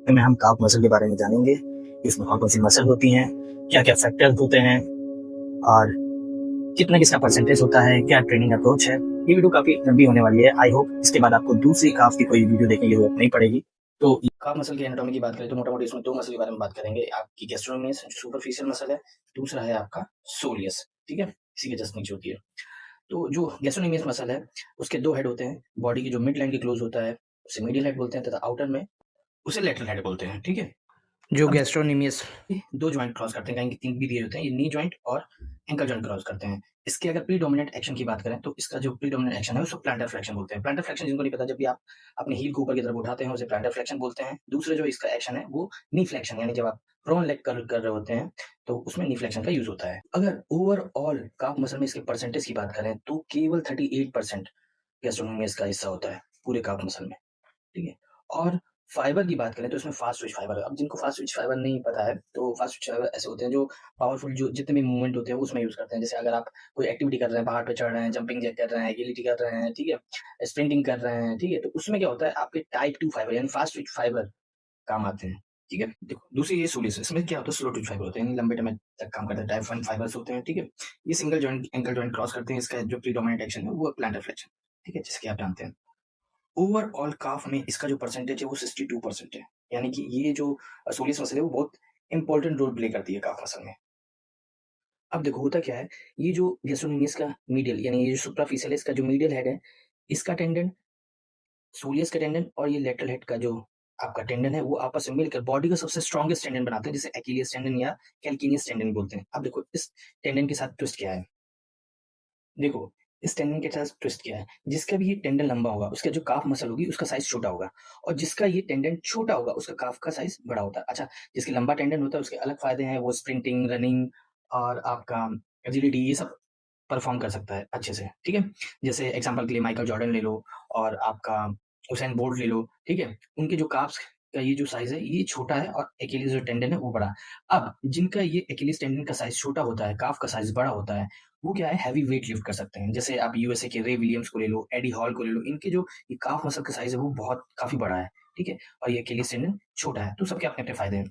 में हम calf muscle के बारे में जानेंगे। इसमें कौन-कौन सी मसल होती हैं, क्या-क्या फैक्टर्स होते हैं और कितना किसका परसेंटेज होता है, क्या ट्रेनिंग अप्रोच है। ये वीडियो काफ़ी लंबी होने वाली है। आई होप इसके बाद आपको दूसरी काफ की कोई वीडियो देखने की जरूरत नहीं पड़ेगी। तो काफ मसल की एनाटॉमी की बात करें तो मोटा-मोटी इसमें 2 मसल के बारे में बात करेंगे। आपकी गैस्ट्रोनोमियस जो सुपरफिशियल मसल है, दूसरा है आपका सोलियस, ठीक है? इसी के जस्ट नीचे होती है। तो जो गैस्ट्रोनोमियस मसल है, उसके 2 हेड होते हैं। बॉडी की जो मिड लाइन के क्लोज होता है, उसे मीडियल हेड बोलते हैं तथा आउटर में उसे लैटरल हेड बोलते हैं, ठीक है? जो गैस्ट्रोनोमियस 2 जॉइंट क्रॉस करते हैं, कहीं 3 भी दिए होते हैं, ये नी जॉइंट और एंकल जॉइंट क्रॉस करते हैं। इसके अगर प्रीडोमिनेंट एक्शन की बात करें तो इसका जो प्रीडोमिनेंट एक्शन है उसको प्लांटर फ्लेक्शन बोलते हैं। प्लांटर फ्लेक्शन जिनको नहीं पता, जब भी आप अपने हील को ऊपर की तरफ उठाते हैं उसे प्लांटर फ्लेक्शन बोलते हैं। दूसरा जो इसका एक्शन है वो नी फ्लेक्शन, यानी जब आप प्रोन लेग कर्ल कर रहे होते हैं तो उसमें नी फ्लेक्शन का यूज़ होता है। अगर ओवरऑल काफ मसल में इसके परसेंटेज की बात करें तो केवल 38% गैस्ट्रोनोमियस का हिस्सा होता है पूरे काफ मसल में, ठीक है? और फाइबर की बात करें तो इसमें फास्ट ट्विच फाइबर है। अब जिनको फास्ट ट्विच फाइबर नहीं पता है, तो फास्ट ट्विच फाइबर ऐसे होते हैं जो पावरफुल जो जितने भी मूवमेंट होते हैं उसमें यूज़ करते हैं। जैसे अगर आप कोई एक्टिविटी कर रहे हैं, पहाड़ पे चढ़ रहे हैं, जंपिंग जैक कर रहे हैं, एगिलिटी कर रहे हैं, ठीक है? स्प्रिंटिंग कर रहे हैं, ठीक है? तो उसमें क्या होता है, आपके टाइप 2 फाइबर यानी फास्ट ट्विच फाइबर काम आते हैं, ठीक है? देखो, दूसरी ये सोलियस, इसमें क्या होता है, स्लो ट्विच फाइबर होते हैं, यानी लंबे टाइम तक काम करते हैं, टाइप 1 फाइबर्स होते हैं, ठीक है? ये single joint, ankle joint cross करते हैं, इसका जो प्रीडोमिनेंट एक्शन है वो प्लांटर फ्लेक्शन, ठीक है? जैसे कि आप जानते हैं। ओवरऑल काफ में इसका जो परसेंटेज है वो 62% है। यानी कि ये जो सोलियस मसल है वो बहुत इंपॉर्टेंट रोल प्ले करती है काफ मसल में। अब देखो होता क्या है, ये जो गैस्ट्रोनोमियस का मीडियल यानी ये जो सुप्राफिशियल है, इसका जो मीडियल हेड है, इसका टेंडन, सोलियस का टेंडन और ये लैटरल हेड का जो आपका टेंडन है वो आपस में मिलकर बॉडी का सबसे स्ट्रॉन्गेस्ट टेंडन बनाते हैं, जिसे एक्िलियस टेंडन या कैल्किनियस टेंडन बोलते हैं। अब देखो इस टेंडन के साथ ट्विस्ट क्या है, देखो, इस टेंडन के साथ ट्विस्ट किया है, जिसका भी ये टेंडन लंबा होगा, उसका जो काफ मसल होगी, उसका साइज़ छोटा होगा और जिसका ये टेंडन छोटा होगा, उसका काफ का साइज़ बड़ा होता है। अच्छा, जिसके लंबा टेंडन होता है, उसके अलग फ़ायदे हैं, वो स्प्रिंटिंग, रनिंग और आपका एजिलिटी ये सब परफ़ॉर्म कर सकता है अच्छे से, ठीक है? जैसे एग्ज़ाम्पल के लिए माइकल जॉर्डन ले लो और आपका उसेन बोल्ट ले लो, ठीक है? उनके जो काफ्स का ये जो साइज़ है, ये छोटा है और एक्िलिस जो टेंडन है, वो बड़ा। अब जिनका ये एक्िलिस टेंडन का साइज़ छोटा होता है, काफ का साइज़ बड़ा होता है, वो क्या है, हैवी वेट लिफ्ट कर सकते हैं। जैसे आप यूएसए के रे विलियम्स को ले लो, एडी हॉल को ले लो, इनके जो ये काफ मसल का साइज़ है वो बहुत काफ़ी बड़ा है, ठीक है? और ये अकेलिस टेंडन छोटा है, तो सबके अपने-अपने फ़ायदे हैं।